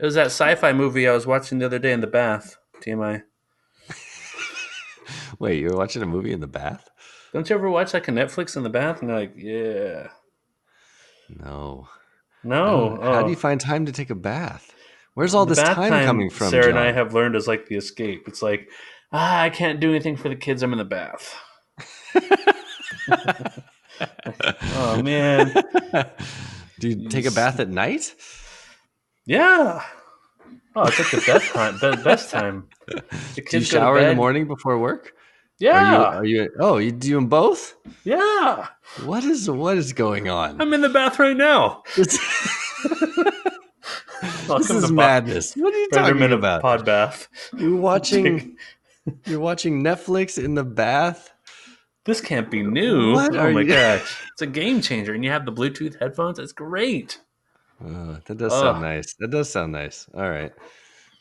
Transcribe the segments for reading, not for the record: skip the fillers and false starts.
It was that sci-fi movie I was watching the other day in the bath. TMI. Wait, you were watching a movie in the bath? Don't you ever watch like a Netflix in the bath? And you're like, yeah. No. I No. don't. How do you Oh. find time to take a bath? Where's all The this bath time coming time from, Sarah and I John? have learned is like the escape. It's like, I can't do anything for the kids. I'm in the bath. Oh, man. Do you take a bath at night? Yeah. Oh, it's like the best time. Best time. The Do you kids go to shower in the bed. morning before work? Are you? Yeah. Are you? Oh, you do them both? Yeah. What is going on? I'm in the bath right now. This, this Welcome to is madness. What are you Predator talking Minute about? Pod Bath. You're watching Netflix in the bath? This can't be new. What Oh are my you? gosh. It's a game changer. And you have the Bluetooth headphones. It's great. That does sound Oh, nice. That does sound nice. All right.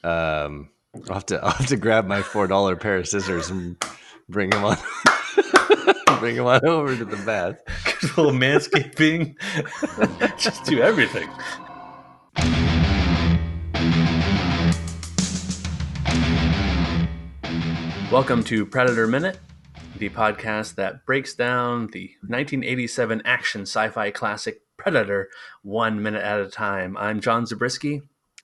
I'll have to grab my $4 pair of scissors and bring them on bring them on over to the bath. a little manscaping. Just do everything. Welcome to Predator Minute, the podcast that breaks down the 1987 action sci-fi classic Predator 1 minute at a time. I'm John Zabriskie.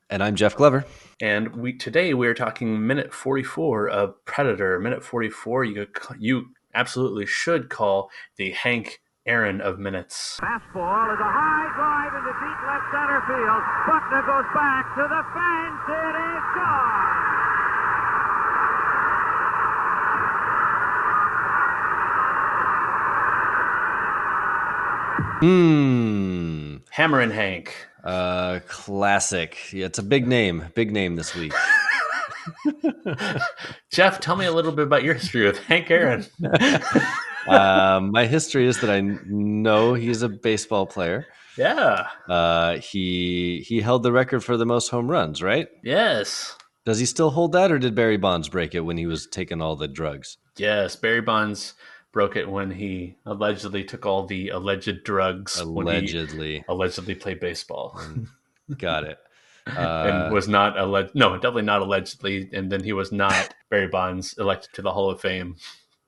And I'm Jeff Glover. And today we're talking minute 44 of Predator. Minute 44, you absolutely should call the Hank Aaron of minutes. Fastball is a high drive into deep left center field. Buckner goes back to the fence. It is gone. Hammerin' Hank. Classic. Yeah, it's a big name this week. Jeff, tell me a little bit about your history with Hank Aaron. My history is that I know he's a baseball player. Yeah. He held the record for the most home runs, right? Yes. Does he still hold that, or did Barry Bonds break it when he was taking all the drugs? Yes. Barry Bonds broke it when he allegedly took all the alleged drugs. Allegedly. When he allegedly played baseball. Got it. And was not definitely not allegedly. And then he was not Barry Bonds elected to the Hall of Fame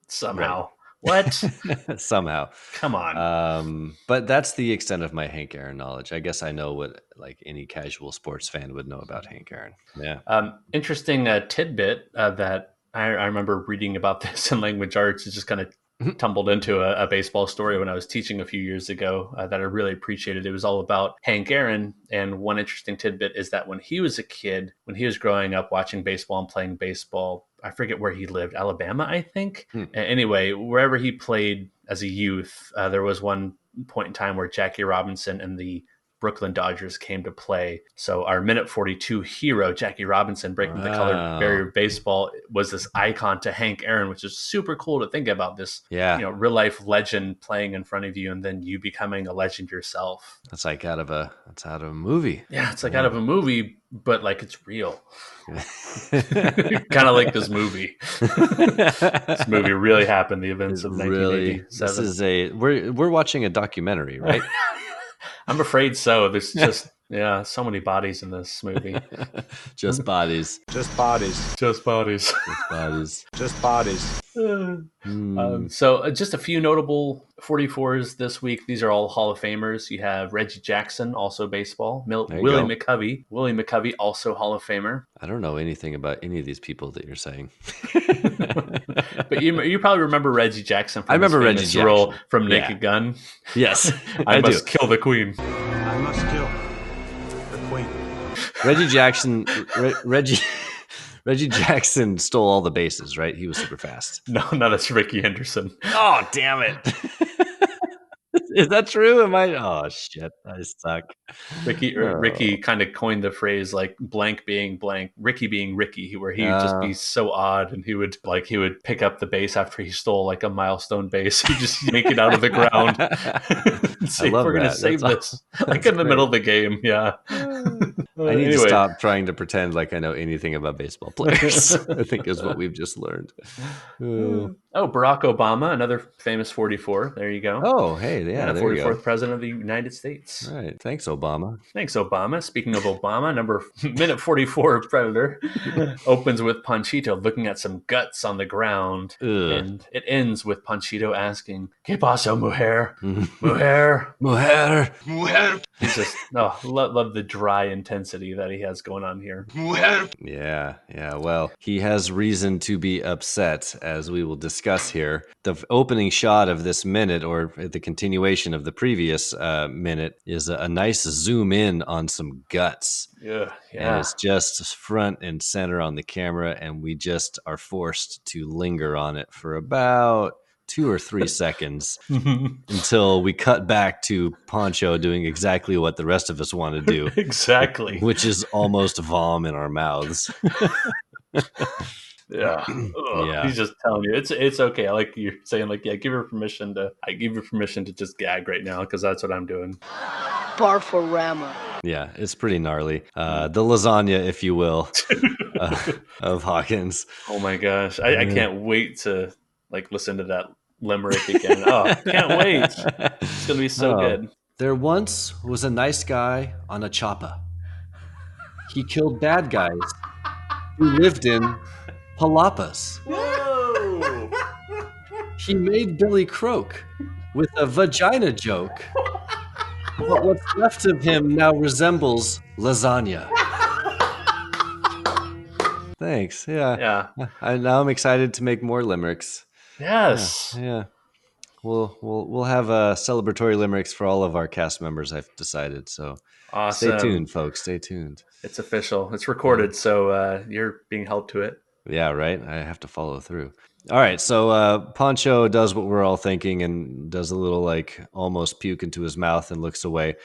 somehow. Right. What? Somehow. Come on. But that's the extent of my Hank Aaron knowledge. I guess I know what like any casual sports fan would know about Hank Aaron. Yeah. Interesting tidbit that I remember reading about this in language arts. It just kind of tumbled into a baseball story when I was teaching a few years ago that I really appreciated. It was all about Hank Aaron. And one interesting tidbit is that when he was a kid, when he was growing up watching baseball and playing baseball, I forget where he lived, Alabama, I think. Anyway, wherever he played as a youth, there was one point in time where Jackie Robinson and the Brooklyn Dodgers came to play. So our minute 42 hero, Jackie Robinson, breaking the colored barrier of baseball, was this icon to Hank Aaron, which is super cool to think about. This, real life legend playing in front of you, and then you becoming a legend yourself. That's like out of a movie. Yeah, it's like out of a movie, but like it's real. Kind of like this movie. This movie really happened. The events of 1987. This is we're watching a documentary, right? I'm afraid so. There's just so many bodies in this movie. Just bodies. Just bodies. Just bodies. Just bodies. Just bodies. So just a few notable 44s this week. These are all Hall of Famers. You have Reggie Jackson, also baseball. Willie McCovey, also Hall of Famer. I don't know anything about any of these people that you're saying. But you probably remember Reggie Jackson from I remember his Reggie famous Jackson. role from Naked Gun. Yes, I must kill the queen. I must kill the queen. Reggie Jackson. Reggie Jackson stole all the bases, right? He was super fast. No, that's Ricky Henderson. Oh, damn it. Is that true? Oh, shit. I suck. Ricky kind of coined the phrase like blank being blank, Ricky being Ricky, where he would just be so odd, and he would pick up the base after he stole like a milestone base. He'd just yank it out of the ground. See, love we're gonna that. save That's this that's like in the middle great. of the game. Yeah. I need to Anyway. stop trying to pretend like I know anything about baseball players. I think is what we've just learned. Oh, Oh, Barack Obama, another famous 44. There you go. oh, hey, yeah, Yeah, there you 44th go. president of the United States. All right, thanks, Obama. Thanks, Obama. Speaking of Obama, minute 44 of Predator opens with Ponchito looking at some guts on the ground, Ugh. and it ends with Ponchito asking, "¿Qué pasó, mujer? Mujer?" Mujer. He's just love the dry intensity that he has going on here. Yeah. Well, he has reason to be upset, as we will discuss here. The opening shot of this minute, or the continuation of the previous minute, is a nice zoom in on some guts. Yeah, And yeah. it's just front and center on the camera, and we just are forced to linger on it for about 2 or 3 seconds until we cut back to Poncho doing exactly what the rest of us want to do, Exactly. which is almost vom in our mouths. Yeah. Ugh. Yeah. He's just telling you it's okay. I like you're saying like, yeah, I give you permission to just gag right now because that's what I'm doing. Barforama. Yeah, it's pretty gnarly. The lasagna, if you will, of Hawkins. Oh my gosh. I can't wait to like listen to that limerick again. Oh, can't wait. It's gonna be so good. There once was a nice guy on a choppa. He killed bad guys who lived in palapas. Whoa. He made Billy croak with a vagina joke. But what's left of him now resembles lasagna. Thanks. Yeah. Now I'm excited to make more limericks. Yes. Yeah. We'll have celebratory limericks for all of our cast members, I've decided. So Awesome. Stay tuned, folks. Stay tuned. It's official. It's recorded, so you're being held to it. Yeah, right. I have to follow through. All right, so Poncho does what we're all thinking and does a little like almost puke into his mouth and looks away.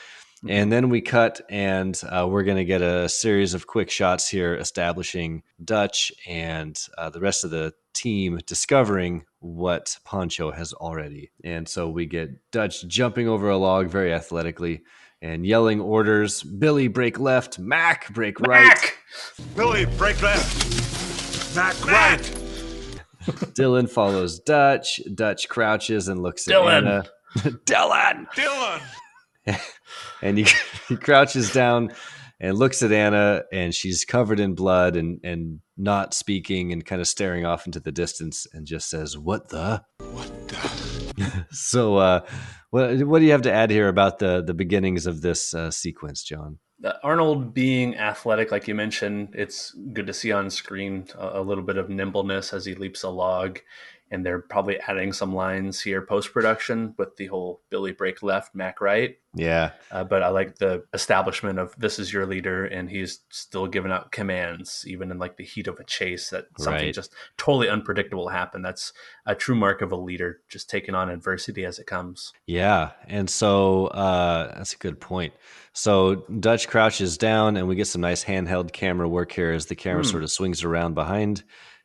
And then we cut, and we're going to get a series of quick shots here establishing Dutch and the rest of the team discovering what Poncho has already. And so we get Dutch jumping over a log very athletically and yelling orders. Billy, break left. Mac, break right. Billy, break left. Mac, right. Dylan follows Dutch. Dutch crouches and looks at Dylan. Anna. Dylan. And he crouches down and looks at Anna, and she's covered in blood and not speaking and kind of staring off into the distance and just says, "What the?" So what do you have to add here about the beginnings of this sequence, John? Arnold being athletic, like you mentioned, it's good to see on screen a little bit of nimbleness as he leaps a log. And they're probably adding some lines here post-production with the whole Billy break left, Mac right. Yeah. But I like the establishment of this is your leader, and he's still giving out commands, even in like the heat of a chase, that something just totally unpredictable happened. That's a true mark of a leader, just taking on adversity as it comes. Yeah. And so that's a good point. So Dutch crouches down, and we get some nice handheld camera work here as the camera sort of swings around behind.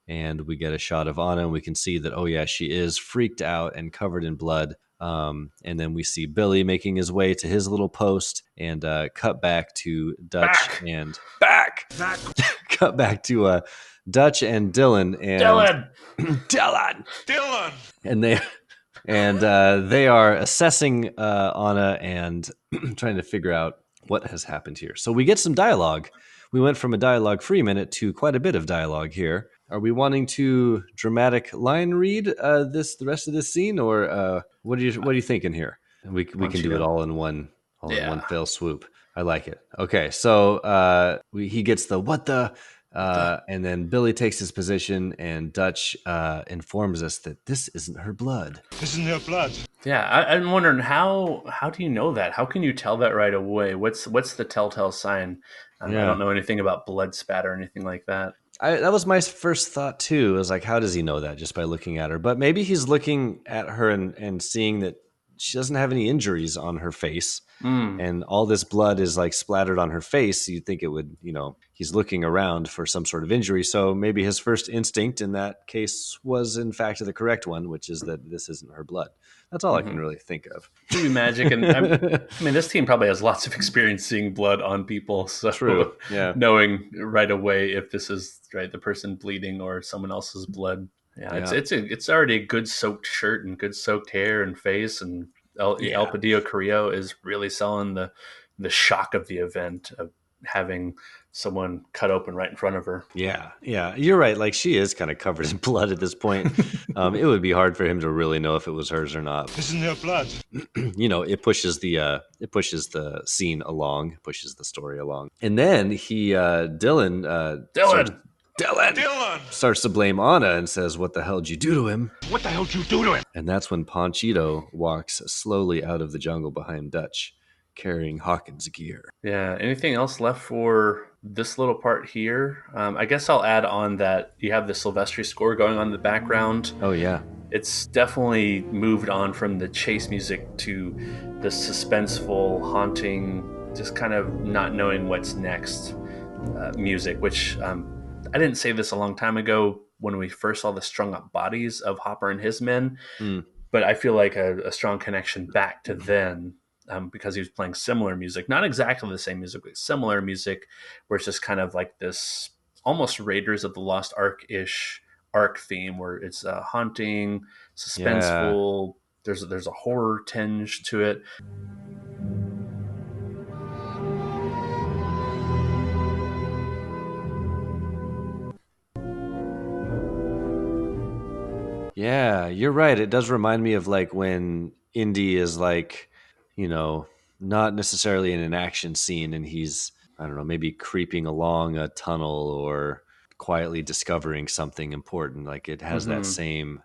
And we get a shot of Anna, and we can see that, oh, yeah, she is freaked out and covered in blood. And then we see Billy making his way to his little post, and cut back to Dutch and back. Cut back to Dutch and Dylan. And Dylan. And they are assessing Anna and trying to figure out what has happened here. So we get some dialogue. We went from a dialogue-free minute to quite a bit of dialogue here. Are we wanting to dramatic line read the rest of this scene, or what are you thinking here? We can do it all in one fell swoop. I like it. Okay, so he gets the what the, and then Billy takes his position, and Dutch informs us that this isn't her blood. This isn't her blood. Yeah, I'm wondering how do you know that? How can you tell that right away? What's the telltale sign? I don't know anything about blood spat or anything like that. That was my first thought too. I was like, how does he know that just by looking at her? But maybe he's looking at her and seeing that she doesn't have any injuries on her face. Mm. And all this blood is like splattered on her face. You'd think it would, he's looking around for some sort of injury. So maybe his first instinct in that case was in fact the correct one, which is that this isn't her blood. That's all I can really think of. Maybe magic. And I mean, this team probably has lots of experience seeing blood on people. So True. Yeah. knowing right away if this is right, the person bleeding or someone else's blood. Yeah. It's already a good soaked shirt and good soaked hair and face, and El Padillo Carrillo is really selling the shock of the event of having someone cut open right in front of her. Yeah, you're right. Like, she is kind of covered in blood at this point. It would be hard for him to really know if it was hers or not. This isn't her blood. It pushes the scene along, pushes the story along, and then Dylan starts to blame Anna and says, "What the hell did you do to him? What the hell did you do to him?" And that's when Ponchito walks slowly out of the jungle behind Dutch, carrying Hawkins' gear. Yeah. Anything else left for this little part here? I guess I'll add on that you have the Silvestri score going on in the background. Oh, yeah. It's definitely moved on from the chase music to the suspenseful, haunting, just kind of not knowing what's next music, which I didn't say this a long time ago when we first saw the strung up bodies of Hopper and his men, but I feel like a strong connection back to then. Because he was playing similar music, not exactly the same music, but similar music, where it's just kind of like this almost Raiders of the Lost Ark-ish arc theme, where it's haunting, suspenseful. Yeah. There's a horror tinge to it. Yeah, you're right. It does remind me of like when Indy is like, not necessarily in an action scene, and he's, I don't know, maybe creeping along a tunnel or quietly discovering something important. Like, it has that same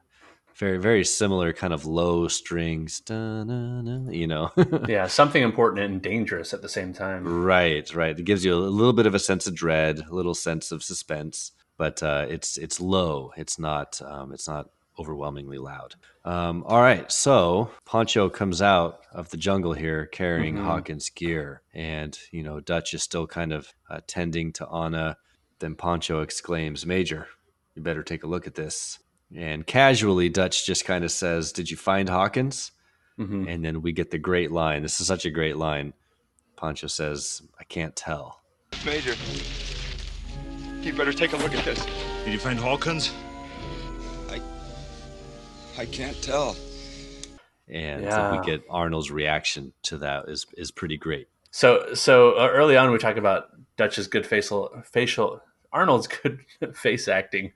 very, very similar kind of low strings, Yeah, something important and dangerous at the same time. Right. It gives you a little bit of a sense of dread, a little sense of suspense, but it's low. It's not overwhelmingly loud. All right, so Poncho comes out of the jungle here carrying Hawkins' gear, and Dutch is still kind of tending to Anna. Then Poncho exclaims, "Major, you better take a look at this." And casually, Dutch just kind of says, "Did you find Hawkins?" And then we get the great line. This is such a great line. Poncho says, "I can't tell." Major, you better take a look at this. Did you find Hawkins? I can't tell. And we get Arnold's reaction to that is pretty great. So early on we talk about Dutch's good facial Arnold's good face acting,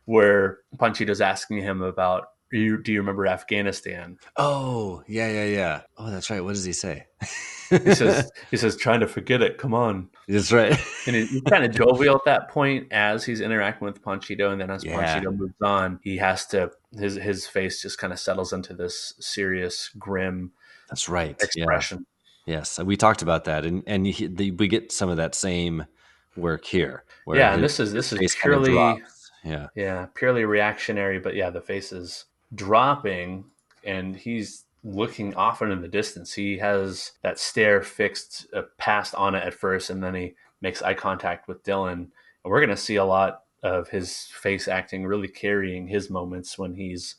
where Ponchito's asking him about, do you remember Afghanistan? Oh, yeah. Oh, that's right. What does he say? He says, trying to forget it. Come on. That's right. And he's kind of jovial at that point as he's interacting with Ponchito. And then as Ponchito moves on, he has to, his face just kind of settles into this serious, grim that's right. expression. Yeah. Yes. We talked about that. And we get some of that same work here. And this is purely, purely reactionary, but the face is dropping and he's looking off in the distance. He has that stare fixed past Anna at first, and then he makes eye contact with Dylan. And we're going to see a lot of his face acting really carrying his moments when he's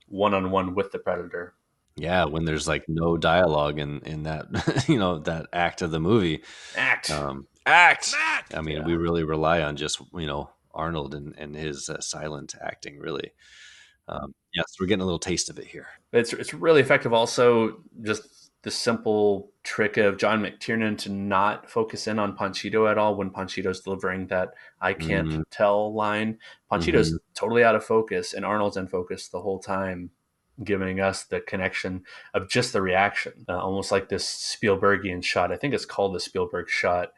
one-on-one with the Predator. Yeah, when there's like no dialogue in that, that act of the movie. Act. I mean, we really rely on just, Arnold and his silent acting, really. Yes, we're getting a little taste of it here. It's really effective. Also, just the simple trick of John McTiernan to not focus in on Ponchito at all when Ponchito's delivering that "I can't tell" line. Ponchito's totally out of focus, and Arnold's in focus the whole time, giving us the connection of just the reaction, almost like this Spielbergian shot. I think it's called the Spielberg shot,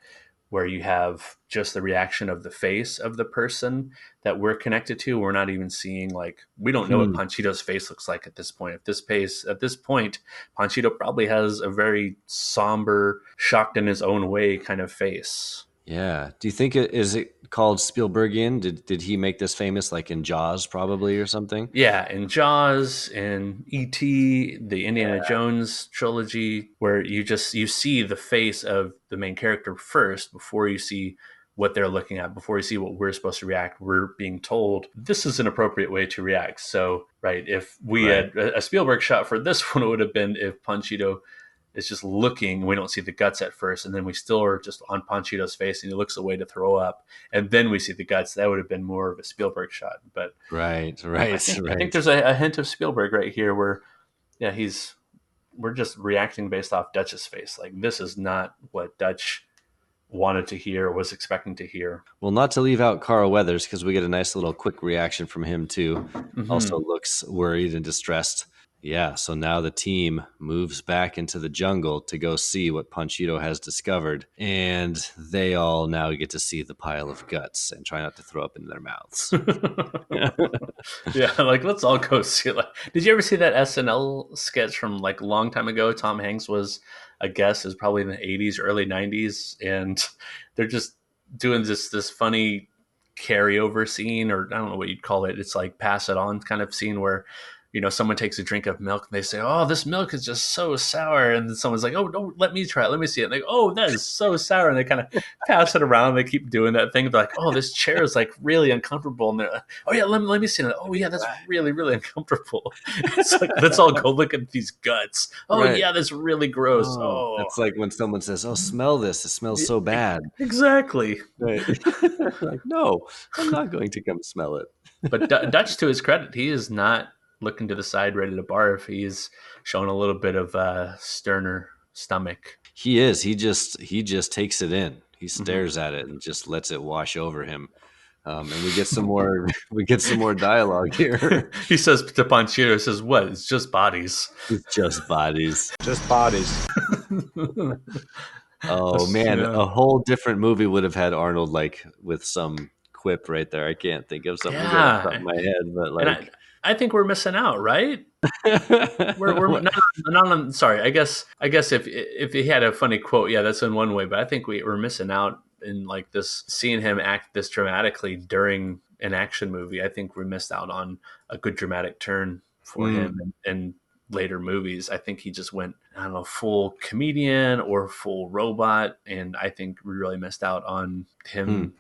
where you have just the reaction of the face of the person that we're connected to. We're not even seeing, we don't know what Ponchito's face looks like at this point. At this point, Ponchito probably has a very somber, shocked in his own way kind of face. Yeah. Do you think is it called Spielbergian? Did he make this famous like in Jaws probably or something? Yeah, in Jaws, in E.T., the Indiana Jones trilogy, where you see the face of the main character first before you see what they're looking at, before you see what we're supposed to react. We're being told this is an appropriate way to react. So, right, if we had a Spielberg shot for this one, it would have been if Ponchito is just looking, we don't see the guts at first, and then we still are just on Ponchito's face and he looks away to throw up, and then we see the guts. That would have been more of a Spielberg shot. But Right. I think there's a hint of Spielberg right here where, yeah, we're just reacting based off Dutch's face. Like, this is not what Dutch wanted to hear or was expecting to hear. Well, not to leave out Carl Weathers, because we get a nice little quick reaction from him too. Also looks worried and distressed. Yeah, so now the team moves back into the jungle to go see what Ponchito has discovered, and they all now get to see the pile of guts and try not to throw up in their mouths. Yeah, like, let's all go see it. Like, did you ever see that SNL sketch from like a long time ago? Tom Hanks was a guest, is probably in the 80s, early 90s, and they're just doing this funny carryover scene, or I don't know what you'd call it. It's like pass it on kind of scene where, someone takes a drink of milk and they say, "Oh, this milk is just so sour." And then someone's like, "Oh, don't let me try it. Let me see it." And they go, "Oh, that is so sour." And they kind of pass it around. They keep doing that thing. They're like, "Oh, this chair is like really uncomfortable." And they're like, "Oh yeah, let me see it." "Oh yeah, that's really, really uncomfortable." It's like, let's all go look at these guts. "Oh Right. yeah, that's really gross." Oh, That's like when someone says, "Oh, smell this. It smells so bad." exactly. Right. Like, no, I'm not going to come smell it. But Dutch, to his credit, he is not looking to the side, ready to barf. He's showing a little bit of sterner stomach. He is. He just takes it in. He stares at it and just lets it wash over him. And we get some more. We get some more dialogue here. He says to Ponchito, he says, "What? It's just bodies." It's just bodies. Just bodies. Oh man, Yeah. a whole different movie would have had Arnold like with some quip right there. I can't think of something good off the top of my head, but And like, I think we're missing out, right? We're not on. Sorry, I guess if he had a funny quote, yeah, that's in one way. But I think we're missing out in like this, seeing him act this dramatically during an action movie. I think we missed out on a good dramatic turn for him in later movies. I think he just went, I don't know, full comedian or full robot, and I think we really missed out on him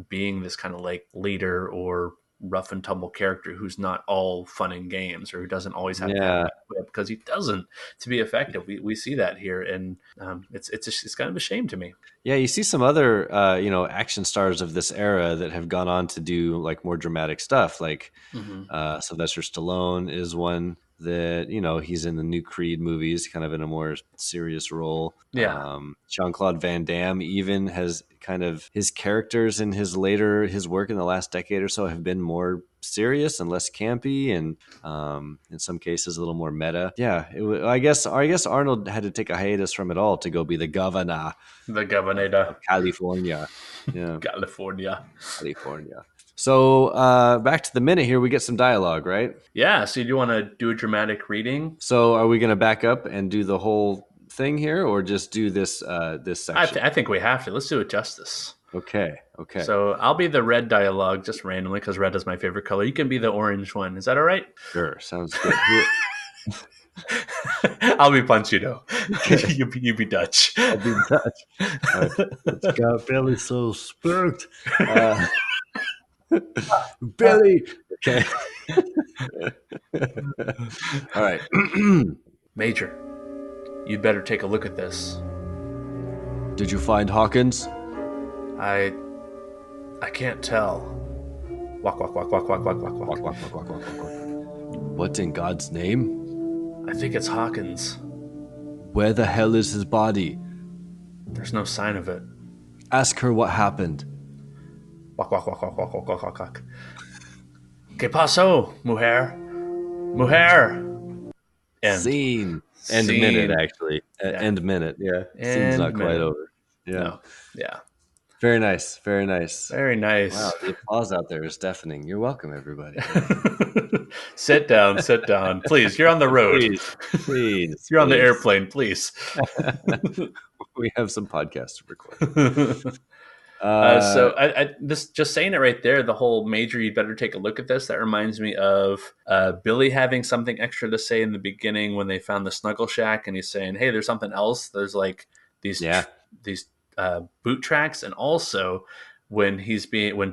being this kind of like leader or rough and tumble character who's not all fun and games, or who doesn't always have to have that whip, because he doesn't, to be effective. We see that here, and it's kind of a shame to me. yeah, you see some other action stars of this era that have gone on to do like more dramatic stuff. Like Sylvester Stallone is one that he's in the new Creed movies, kind of in a more serious role. Yeah. Jean-Claude Van Damme even has kind of his characters in his work in the last decade or so have been more serious and less campy, and in some cases a little more meta. Yeah, I guess Arnold had to take a hiatus from it all to go be the governor of California. Yeah, California. So back to the minute here, we get some dialogue, right? Yeah. So do you want to do a dramatic reading? So are we going to back up and do the whole thing here, or just do this section? I think we have to. Let's do it justice. Okay. So I'll be the red dialogue just randomly because red is my favorite color. You can be the orange one. Is that all right? Sure, sounds good. I'll be Ponchito. You be Dutch. I'll be Dutch. It's got belly so spurt. Billy. Okay. All right. Major, you'd better take a look at this. Did you find Hawkins? I can't tell. Walk, walk, walk, walk, walk, walk, walk, walk. Walk, walk, walk, walk, walk, walk, walk. What in God's name? I think it's Hawkins. Where the hell is his body? There's no sign of it. Ask her what happened. Walk, walk, walk, walk, walk, walk, walk, walk, walk. Que paso, mujer? Mujer! End. Scene. End Scene. minute, actually. End minute, yeah. Scene's not quite over. Yeah. No. Yeah. Very nice. Very nice. Very nice. Wow, the applause out there is deafening. You're welcome, everybody. Sit down, sit down. Please, you're on the road. Please. You're on the airplane, please. We have some podcasts to record. So this just saying it right there, the whole Major, you better take a look at this. That reminds me of Billy having something extra to say in the beginning when they found the Snuggle Shack, and he's saying, "Hey, there's something else. There's like these Yeah. these boot tracks," and also when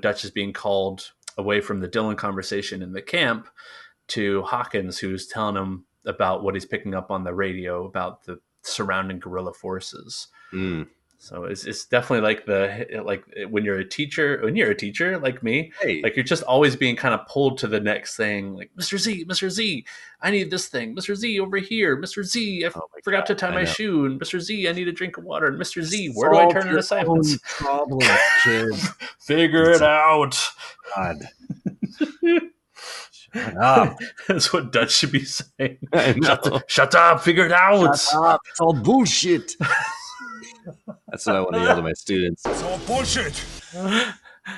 Dutch is being called away from the Dylan conversation in the camp to Hawkins, who's telling him about what he's picking up on the radio about the surrounding guerrilla forces. Mm. So it's definitely like when you're a teacher like me, Hey. like you're just always being kind of pulled to the next thing. Like Mr. Z, I need this thing. Mr. Z over here. Mr. Z, I Oh my forgot to God, tie I my know. shoe. And Mr. Z, I need a drink of water. And Mr. Z, where do I Solve turn in your assignments? own problem, kid. Figure it out. God. Shut up. That's what Dutch should be saying. I know. Shut up. Figure it out. Shut up. It's all bullshit. That's what I want to yell to my students. It's all bullshit.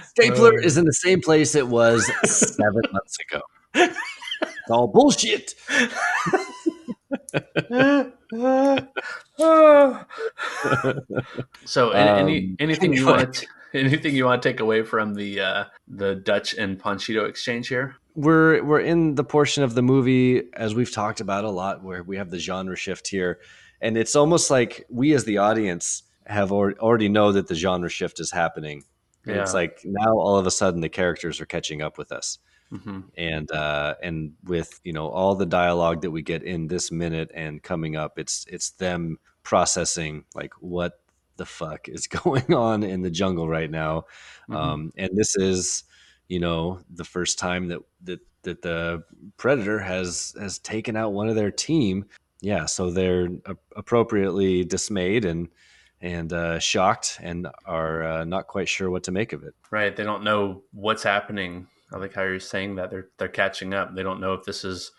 Stapler is in the same place it was 7 months ago. It's all bullshit. So, anything you want to take away from the Dutch and Ponchito exchange here? We're in the portion of the movie, as we've talked about a lot, where we have the genre shift here, and it's almost like we as the audience have already know that the genre shift is happening. And it's like now all of a sudden the characters are catching up with us. Mm-hmm. And with all the dialogue that we get in this minute and coming up, it's them processing like what the fuck is going on in the jungle right now. Mm-hmm. And this is the first time that the predator has taken out one of their team. Yeah, so they're appropriately dismayed and shocked and are not quite sure what to make of it. Right, they don't know what's happening. I like how you're saying that they're catching up. They don't know if this is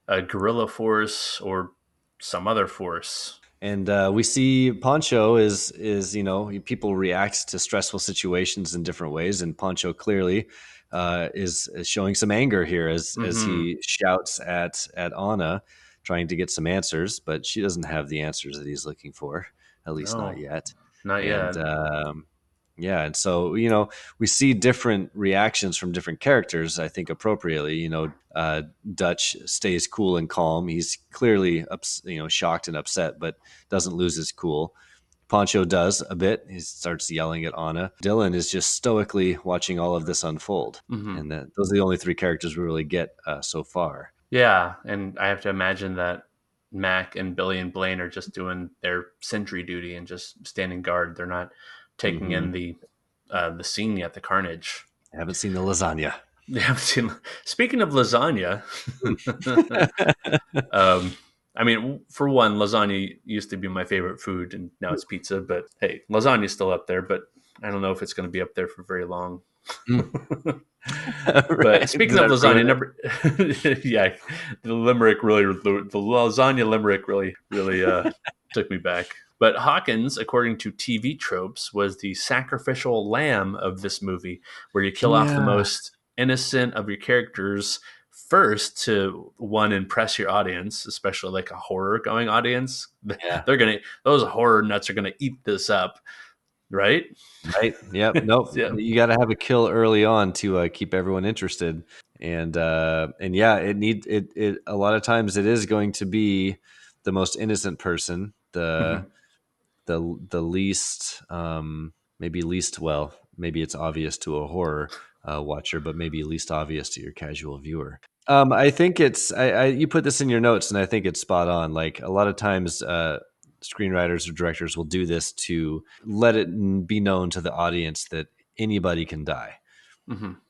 a guerrilla force or some other force. And we see Poncho is people react to stressful situations in different ways, and Poncho clearly is showing some anger here as he shouts at Anna, trying to get some answers, but she doesn't have the answers that he's looking for, at least not yet. Not yet. Yeah, and so we see different reactions from different characters. I think appropriately, Dutch stays cool and calm. He's clearly shocked and upset, but doesn't lose his cool. Poncho does a bit. He starts yelling at Anna. Dylan is just stoically watching all of this unfold, and those are the only three characters we really get so far. Yeah, and I have to imagine that Mac and Billy and Blaine are just doing their sentry duty and just standing guard. They're not taking in the scene yet, the carnage. I haven't seen the lasagna. They haven't seen. Speaking of lasagna, I mean, for one, lasagna used to be my favorite food, and now it's pizza. But hey, lasagna's still up there, but I don't know if it's going to be up there for very long. But speaking of lasagna, yeah, the lasagna limerick really took me back. But Hawkins, according to TV tropes, was the sacrificial lamb of this movie, where you kill off the most innocent of your characters first to impress your audience, especially like a horror going audience. Yeah. Those horror nuts are gonna eat this up. Right. Yep. Nope. Yeah. You got to have a kill early on to keep everyone interested. And yeah, it a lot of times it is going to be the most innocent person, the least, maybe it's obvious to a horror watcher, but maybe least obvious to your casual viewer. I think you put this in your notes, and I think it's spot on. Like a lot of times, screenwriters or directors will do this to let it be known to the audience that anybody can die.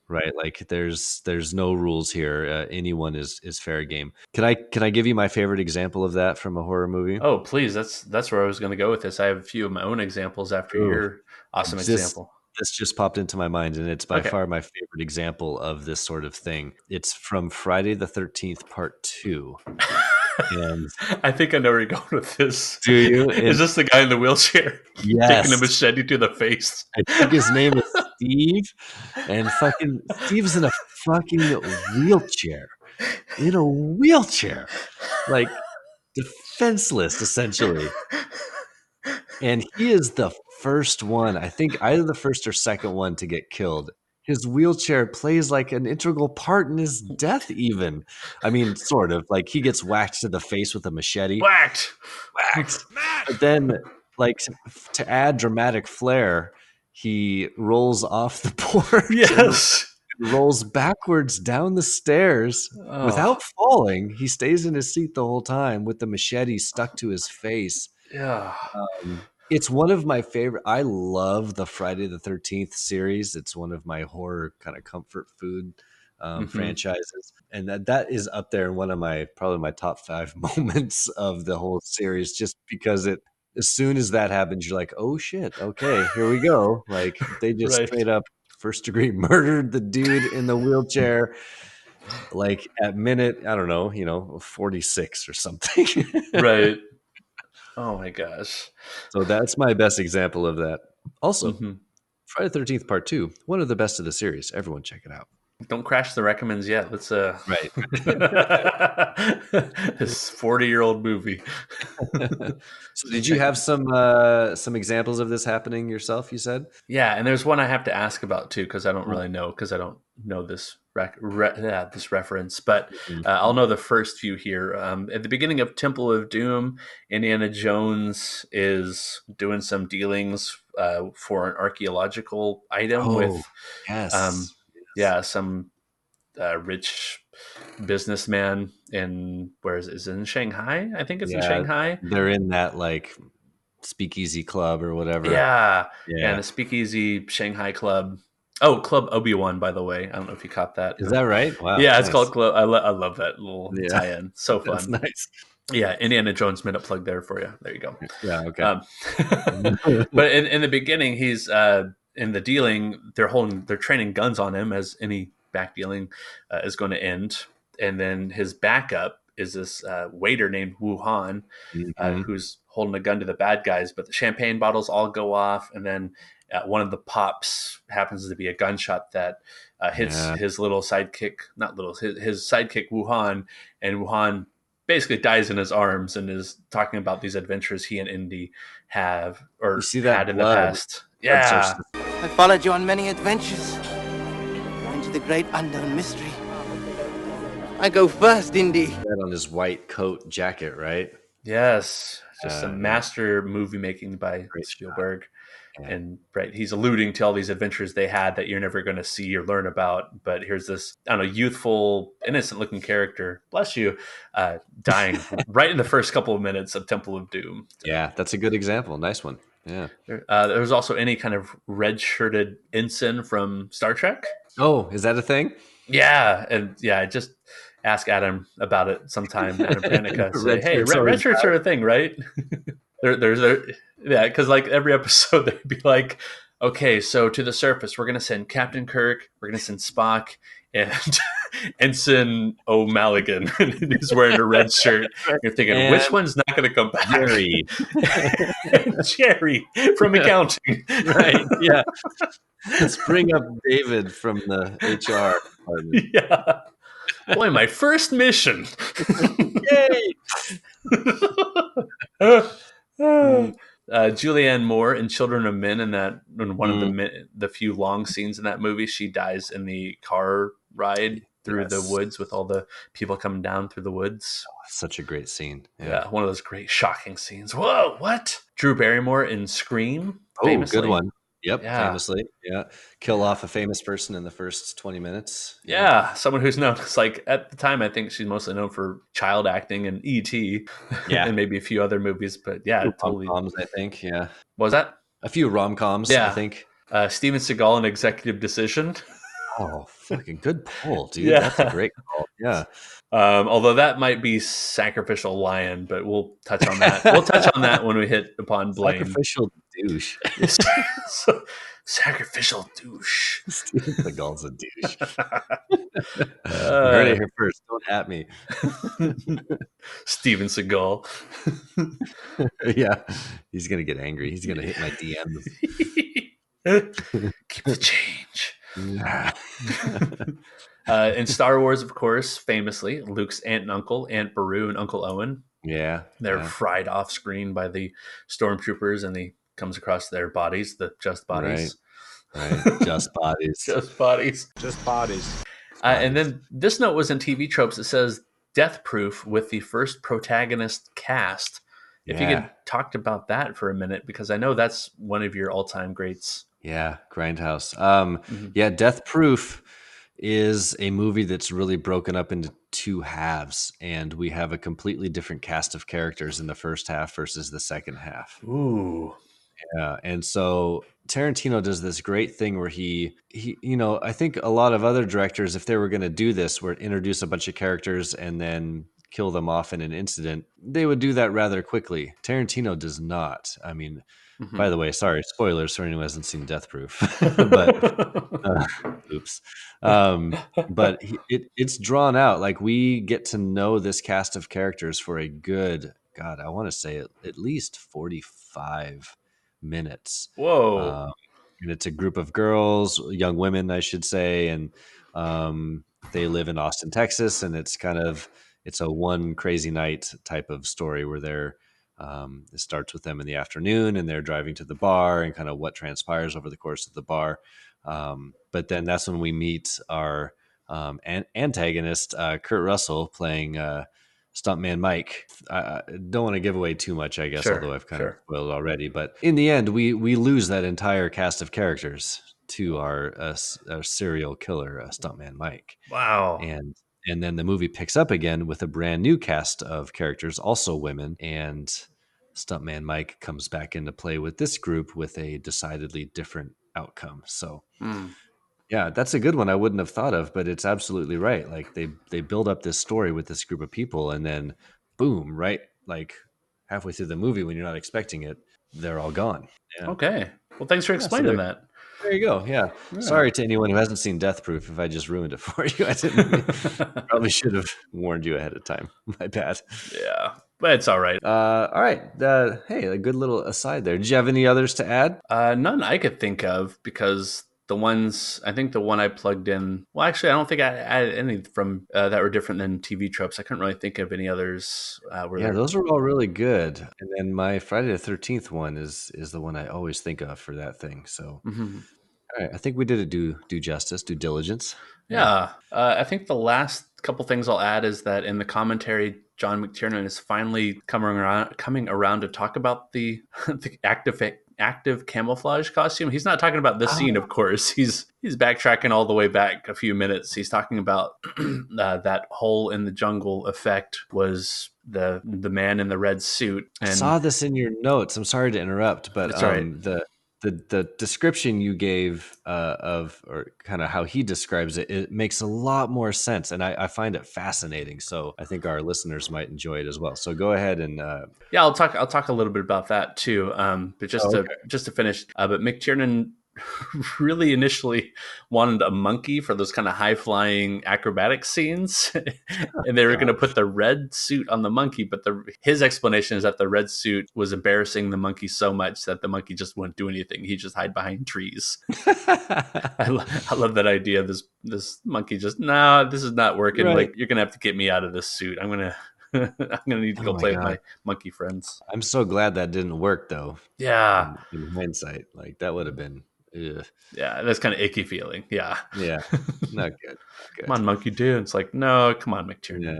Right? Like there's no rules here. Anyone is fair game. Can I give you my favorite example of that from a horror movie? Oh, please. That's where I was going to go with this. I have a few of my own examples after your awesome example. This just popped into my mind, and it's by far my favorite example of this sort of thing. It's from Friday the 13th, Part 2. And I think I know where you're going with this. Do you? Is this the guy in the wheelchair? Yes. Taking a machete to the face. I think his name is Steve, and fucking Steve's in a fucking wheelchair. In a wheelchair. Like defenseless, essentially. And he is the first one, I think either the first or second one to get killed. His wheelchair plays like an integral part in his death, even. I mean, sort of. Like, he gets whacked to the face with a machete. Whacked. Whacked. But then, like, to add dramatic flair, he rolls off the porch. Yes. And rolls backwards down the stairs without falling. He stays in his seat the whole time with the machete stuck to his face. Yeah. It's one of my favorite. I love the Friday the 13th series. It's one of my horror kind of comfort food franchises. And that is up there in one of probably my top 5 moments of the whole series, just because as soon as that happens, you're like, oh shit, okay, here we go. Like, they just Right. straight up first degree murdered the dude in the wheelchair, like at minute, I don't know, 46 or something. Right. Oh my gosh. So that's my best example of that. Also, Mhm. Friday the 13th Part 2, one of the best of the series. Everyone check it out. Don't crash the recommends yet. Let's Right. This 40-year-old movie. So did you have some examples of this happening yourself, you said? Yeah, and there's one I have to ask about too, because I don't really know, because I don't know this this reference. But I'll know the first few here. At the beginning of Temple of Doom, Indiana Jones is doing some dealings for an archaeological item with yes. yeah, some rich businessman in is it in Shanghai? I think it's in Shanghai. They're in that like speakeasy club or whatever. Yeah, Yeah. and the speakeasy Shanghai club. Oh, Club Obi-Wan, by the way. I don't know if you caught that. Is that right? Wow. Yeah, it's nice. called Club. I love that little tie-in. So fun. That's nice. Yeah, Indiana Jones made a plug there for you. There you go. Yeah, okay. But in the beginning, he's in the dealing. They're training guns on him, as any back dealing is going to end. And then his backup is this waiter named Wuhan, who's holding a gun to the bad guys. But the champagne bottles all go off, and then one of the pops happens to be a gunshot that hits his little sidekick, his sidekick Wuhan, and Wuhan basically dies in his arms and is talking about these adventures he and Indy have or had in the past. Yeah. I followed you on many adventures into the great unknown mystery. I go first, Indy. That on his white coat jacket, right? Yes. Just a master movie making by Spielberg. Yeah. And he's alluding to all these adventures they had that you're never going to see or learn about. But here's this, I don't know, youthful, innocent looking character, bless you, dying right in the first couple of minutes of Temple of Doom. Yeah, that's a good example. Nice one. Yeah. There was also any kind of red-shirted ensign from Star Trek. Oh, is that a thing? Yeah. And yeah, just ask Adam about it sometime. Adam Pranica. Say, hey, red shirts are a thing, right? Yeah, because like every episode they'd be like, okay, so to the surface, we're going to send Captain Kirk, we're going to send Spock, and Ensign O'Mallaghan. And he's wearing a red shirt. You're thinking, which one's not going to come back? Jerry. Jerry from accounting. Right, yeah. Let's bring up David from the HR department. Yeah. Boy, my first mission. Yay! Julianne Moore in Children of Men, in one of the few long scenes in that movie, she dies in the car ride through the woods with all the people coming down through the woods. Oh, such a great scene. Yeah, one of those great shocking scenes. Whoa, what? Drew Barrymore in Scream. Oh, famously. good one. Yep, yeah. Famously. Yeah. Kill off a famous person in the first 20 minutes. Yeah, someone who's known. It's like at the time, I think she's mostly known for child acting and E.T. Yeah. and maybe a few other movies. But yeah, totally. Rom-coms, I think. Yeah. What was that? A few rom-coms, I think. Steven Seagal in Executive Decision. Oh, fucking good pull, dude. Yeah. That's a great call. Yeah. Although that might be Sacrificial Lion, but we'll touch on that. We'll touch on that when we hit upon Blaine. Sacrificial douche. Sacrificial douche. Steven Seagal's a douche. Heard it here first. Don't at me. Steven Seagal. Yeah. He's going to get angry. He's going to hit my DMs. Keep the change. In Star Wars, of course, famously, Luke's aunt and uncle, Aunt Beru and Uncle Owen. Yeah. They're fried off screen by the stormtroopers in the comes across their bodies, the just bodies. Right. Just bodies. Just bodies. Just bodies. And then this note was in TV Tropes. It says Death Proof with the first protagonist cast. If you could talk about that for a minute, because I know that's one of your all-time greats. Yeah, Grindhouse. Yeah, Death Proof is a movie that's really broken up into two halves, and we have a completely different cast of characters in the first half versus the second half. Ooh. Yeah, and so Tarantino does this great thing where he I think a lot of other directors, if they were going to do this, where introduce a bunch of characters and then kill them off in an incident, they would do that rather quickly. Tarantino does not. I mean, by the way, sorry, spoilers for anyone who hasn't seen Death Proof, but oops. But it's drawn out. Like, we get to know this cast of characters for a good, God, I want to say at least 45 minutes. Whoa. And it's a group of girls, young women, I should say, and they live in Austin, Texas, and it's a one crazy night type of story where it starts with them in the afternoon and they're driving to the bar and kind of what transpires over the course of the bar. But then that's when we meet our antagonist, Kurt Russell, playing Stuntman Mike. I don't want to give away too much, I guess, Sure, although I've kind of spoiled already. But in the end, we lose that entire cast of characters to our serial killer, Stuntman Mike. Wow. And then the movie picks up again with a brand new cast of characters, also women, and Stuntman Mike comes back into play with this group with a decidedly different outcome. So, yeah, that's a good one I wouldn't have thought of, but it's absolutely right. Like, they build up this story with this group of people, and then boom, right? Like, halfway through the movie when you're not expecting it, they're all gone. Yeah. Okay. Well, thanks for explaining that. There you go. Yeah. Sorry to anyone who hasn't seen Death Proof if I just ruined it for you. I probably should have warned you ahead of time. My bad. Yeah, but it's all right. All right. Hey, a good little aside there. Did you have any others to add? None I could think of, because the one I plugged in, well, actually, I don't think I added any from that were different than TV Tropes. I couldn't really think of any others. Those are all really good. And then my Friday the 13th one is the one I always think of for that thing. So, all right, I think we did it due justice, due diligence. Yeah. I think the last couple things I'll add is that in the commentary, John McTiernan is finally coming around to talk about the active camouflage costume. He's not talking about this scene, of course. He's backtracking all the way back a few minutes. He's talking about that hole in the jungle effect was the man in the red suit. And I saw this in your notes. I'm sorry to interrupt, but that's right. The description you gave of, or kind of how he describes it, it makes a lot more sense, and I find it fascinating. So I think our listeners might enjoy it as well. So go ahead and I'll talk a little bit about that too. But just to finish, but McTiernan really initially wanted a monkey for those kind of high flying acrobatic scenes, and they were going to put the red suit on the monkey. But his explanation is that the red suit was embarrassing the monkey so much that the monkey just wouldn't do anything. He just hide behind trees. I love that idea. This monkey just, this is not working. Right. Like, you're going to have to get me out of this suit. I'm going to need to go play with my monkey friends. I'm so glad that didn't work, though. Yeah. In hindsight, like, that would have been. Ugh. Yeah, that's kind of icky feeling. Yeah, not good. Come on, monkey dude. It's like, no, come on, McTiernan.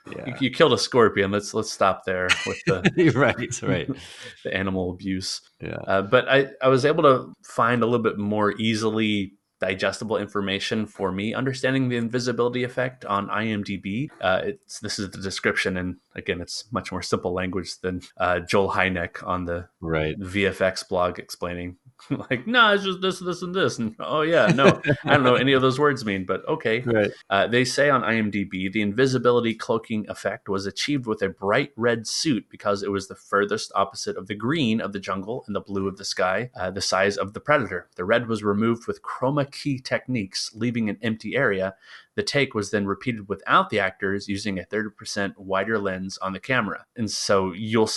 Yeah. You killed a scorpion. Let's stop there with the right. the animal abuse. Yeah, but I was able to find a little bit more easily digestible information for me understanding the invisibility effect on IMDb. This is the description, and again, it's much more simple language than Joel Hynek on the VFX blog explaining. Like, no, it's just this, and this. And oh, yeah, no, I don't know what any of those words mean, but okay. Right. They say on IMDb, the invisibility cloaking effect was achieved with a bright red suit because it was the furthest opposite of the green of the jungle and the blue of the sky, the size of the predator. The red was removed with chroma key techniques, leaving an empty area. The take was then repeated without the actors using a 30% wider lens on the camera. And so you'll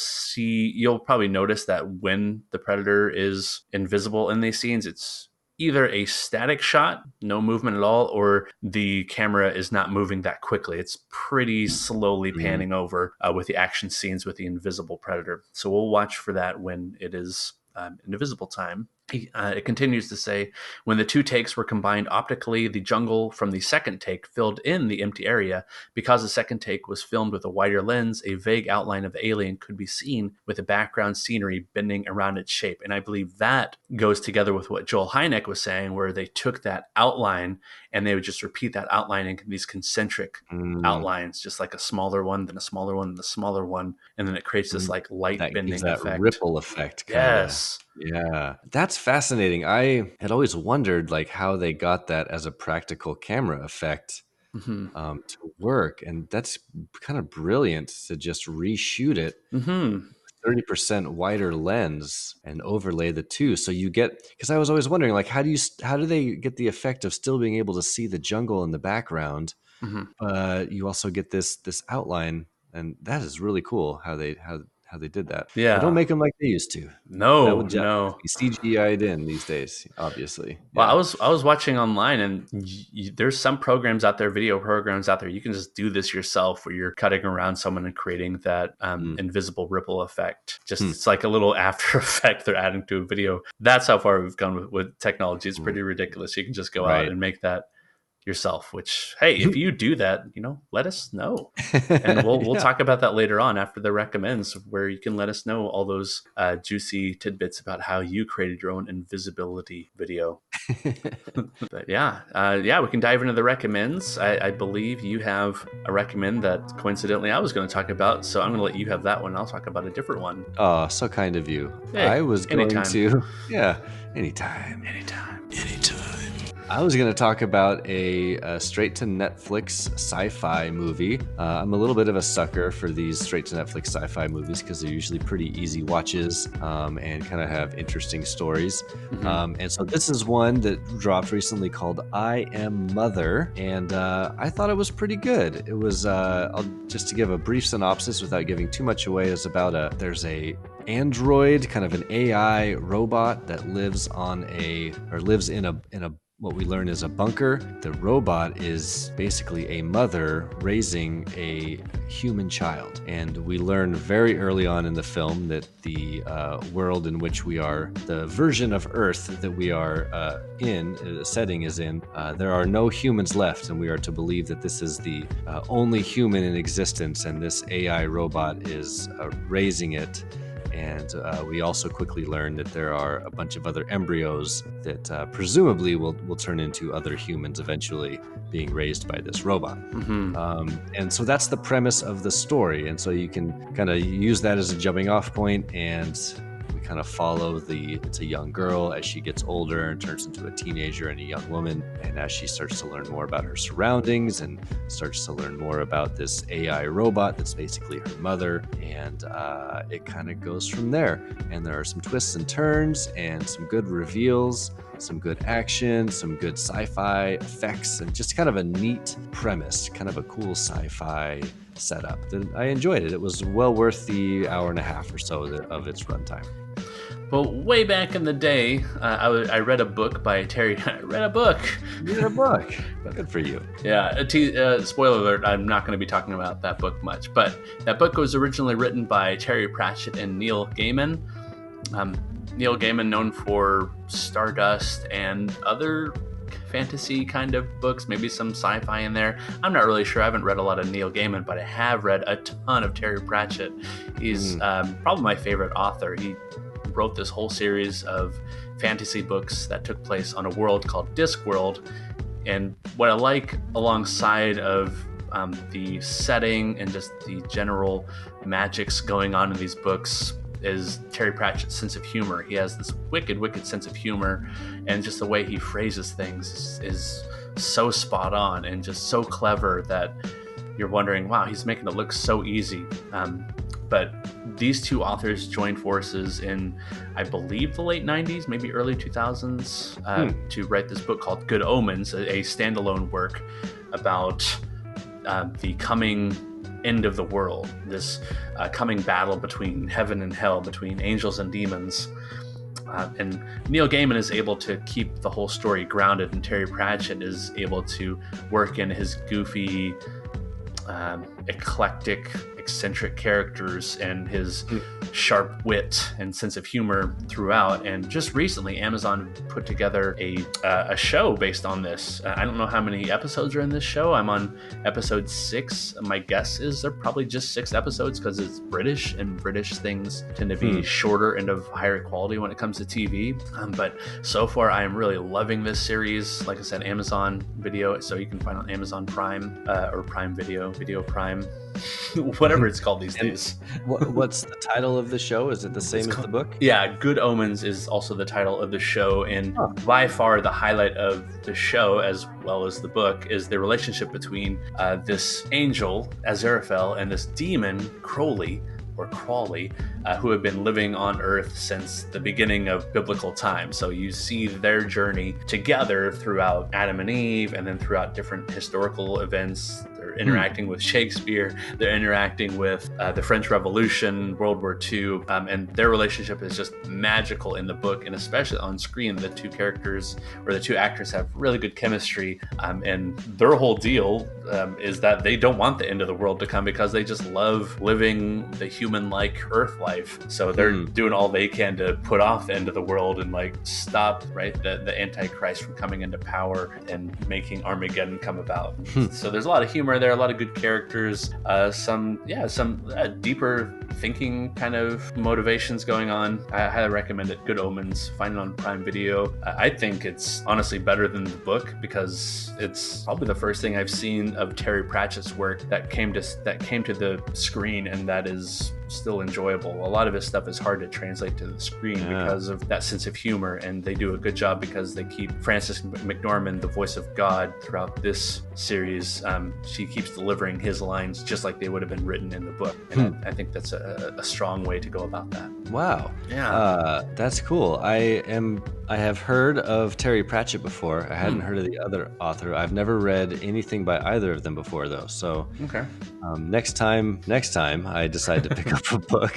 probably notice that when the predator is invisible in these scenes, it's either a static shot, no movement at all, or the camera is not moving that quickly. It's pretty slowly panning over with the action scenes with the invisible predator. So we'll watch for that when it is Invisible Time. It continues to say, when the 2 takes were combined optically, the jungle from the second take filled in the empty area. Because the second take was filmed with a wider lens, a vague outline of the alien could be seen with the background scenery bending around its shape. And I believe that goes together with what Joel Hynek was saying, where they took that outline and they would just repeat that outline in these concentric outlines, just like a smaller one, then a smaller one, then a smaller one. And then it creates this like light that bending gives that effect. ripple effect. Kinda. Yes. Yeah, that's fascinating. I had always wondered like how they got that as a practical camera effect to work, and that's kind of brilliant to just reshoot it. 30% wider lens and overlay the 2, so you get, because I was always wondering like how do they get the effect of still being able to see the jungle in the background, but you also get this outline, and that is really cool how they did that. Yeah. They don't make them like they used to. No, That would no. be CGI'd in these days, obviously. Well, Yeah. I was watching online, and there's some programs out there, video programs out there. You can just do this yourself, where you're cutting around someone and creating that invisible ripple effect. Just it's like a little after effect they're adding to a video. That's how far we've gone with technology. It's pretty ridiculous. You can just go out and make that yourself. Which, hey, if you do that, let us know, and we'll talk about that later on after the recommends, where you can let us know all those juicy tidbits about how you created your own invisibility video. But yeah, we can dive into the recommends. I believe you have a recommend that coincidentally I was going to talk about, so I'm going to let you have that one. I'll talk about a different one. Oh, so kind of you. Hey, I was going anytime. to, anytime. I was going to talk about a straight-to-Netflix sci-fi movie. I'm a little bit of a sucker for these straight-to-Netflix sci-fi movies because they're usually pretty easy watches and kind of have interesting stories. And so this is one that dropped recently called I Am Mother, and I thought it was pretty good. It was, just to give a brief synopsis without giving too much away, is about there's a android, kind of an AI robot that lives in a what we learn is a bunker. The robot is basically a mother raising a human child. And we learn very early on in the film that the world in which we are, the version of Earth that we are the setting is in, there are no humans left, and we are to believe that this is the only human in existence, and this AI robot is raising it. And we also quickly learn that there are a bunch of other embryos that presumably will turn into other humans eventually, being raised by this robot. And so that's the premise of the story. And so you can kind of use that as a jumping off point, and we kind of follow it's a young girl as she gets older and turns into a teenager and a young woman. And as she starts to learn more about her surroundings and starts to learn more about this AI robot that's basically her mother, and it kind of goes from there. And there are some twists and turns and some good reveals, some good action, some good sci-fi effects, and just kind of a neat premise, kind of a cool sci-fi setup. I enjoyed it. It was well worth the hour and a half or so of its runtime. Well, way back in the day, I read a book by Terry. I read a book. You read a book. Good for you. Yeah. Spoiler alert, I'm not going to be talking about that book much. But that book was originally written by Terry Pratchett and Neil Gaiman. Neil Gaiman, known for Stardust and other fantasy kind of books, maybe some sci-fi in there. I'm not really sure. I haven't read a lot of Neil Gaiman, but I have read a ton of Terry Pratchett. He's probably my favorite author. He wrote this whole series of fantasy books that took place on a world called Discworld. And what I like alongside of the setting and just the general magics going on in these books is Terry Pratchett's sense of humor. He has this wicked sense of humor, and just the way he phrases things is so spot on and just so clever that you're wondering, wow, he's making it look so easy. But these two authors joined forces in, I believe, the late 90s, maybe early 2000s, to write this book called Good Omens, a standalone work about the coming end of the world, this coming battle between heaven and hell, between angels and demons. And Neil Gaiman is able to keep the whole story grounded, and Terry Pratchett is able to work in his goofy, eclectic, eccentric characters and his sharp wit and sense of humor throughout. And just recently, Amazon put together a show based on this. I don't know how many episodes are in this show. I'm on episode 6. My guess is they're probably just 6 episodes because it's British, and British things tend to be shorter and of higher quality when it comes to TV. But so far, I am really loving this series. Like I said, Amazon Video, so you can find it on Amazon Prime or Prime Video, Video Prime, whatever it's called these days. What's the title of the show? Is it the same as the book? Yeah, Good Omens is also the title of the show, and by far the highlight of the show, as well as the book, is the relationship between this angel, Aziraphale, and this demon, Crowley, who have been living on Earth since the beginning of biblical time. So you see their journey together throughout Adam and Eve, and then throughout different historical events. They're interacting with Shakespeare, they're interacting with the French Revolution, World War II, and their relationship is just magical in the book, and especially on screen. The two characters, or the two actors, have really good chemistry, and their whole deal is that they don't want the end of the world to come because they just love living the human-like Earth life. So they're doing all they can to put off the end of the world and like stop the Antichrist from coming into power and making Armageddon come about. So there's a lot of humor there, a lot of good characters, some deeper thinking kind of motivations going on. I highly recommend it. Good Omens. Find it on Prime Video. I think it's honestly better than the book because it's probably the first thing I've seen of Terry Pratchett's work that came to the screen, and that is still enjoyable. A lot of his stuff is hard to translate to the screen because of that sense of humor, and they do a good job because they keep Frances McDormand, the voice of God, throughout this series. She keeps delivering his lines just like they would have been written in the book, and I think that's a strong way to go about that. Wow. Yeah. That's cool. I have heard of Terry Pratchett before. I hadn't heard of the other author. I've never read anything by either of them before, though. So Okay. Next time I decide to pick up a book,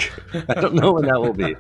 I don't know when that will be.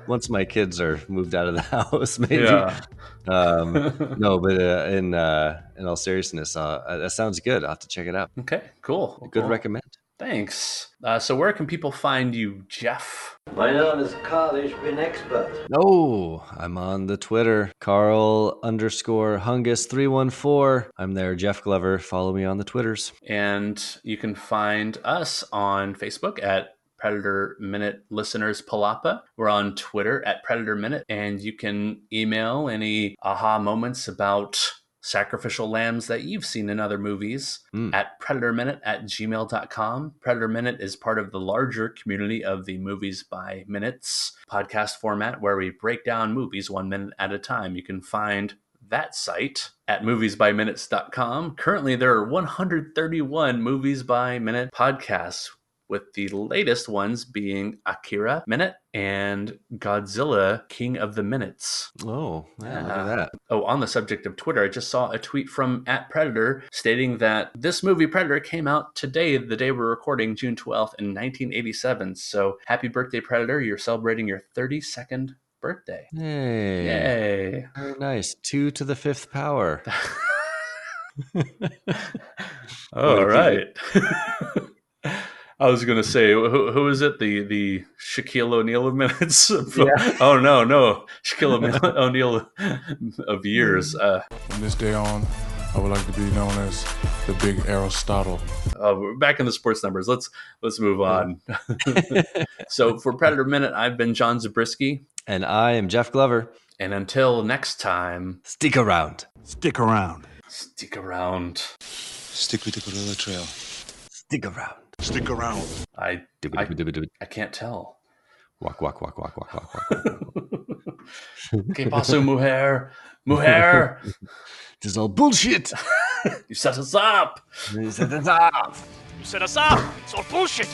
Once my kids are moved out of the house, maybe. Yeah. No, but in all seriousness, that sounds good. I'll have to check it out. Okay, cool. Good Cool. recommend. Thanks. So where can people find you, Jeff? My name is Carl, ich bin expert. Oh, I'm on the Twitter, Carl_Hungus314. I'm there, Jeff Glover. Follow me on the Twitters. And you can find us on Facebook at Predator Minute Listeners Palapa. We're on Twitter at Predator Minute, and you can email any aha moments about sacrificial lambs that you've seen in other movies at predatorminute@gmail.com. Predator Minute is part of the larger community of the Movies by Minutes podcast format, where we break down movies 1 minute at a time. You can find that site at moviesbyminutes.com. Currently, there are 131 Movies by Minute podcasts, with the latest ones being Akira Minute and Godzilla King of the Minutes. Oh, yeah, look at that. Oh, on the subject of Twitter, I just saw a tweet from @Predator stating that this movie Predator came out today, the day we're recording, June 12th in 1987. So happy birthday, Predator. You're celebrating your 32nd birthday. Hey. Yay. Very nice. 2 to the 5th power. All right. I was going to say, who is it? The Shaquille O'Neal of minutes? Yeah. Oh, no. Shaquille O'Neal of years. From this day on, I would like to be known as the Big Aristotle. We're back in the sports numbers. Let's move on. So for Predator Minute, I've been John Zabriskie. And I am Jeff Glover. And until next time, stick around. Stick around. Stick around. Stick with the gorilla trail. Stick around. Stick around. I can't tell. Walk. Que paso, mujer? Mujer! This is all bullshit. You set us up. You set us up. You set us up. It's all bullshit.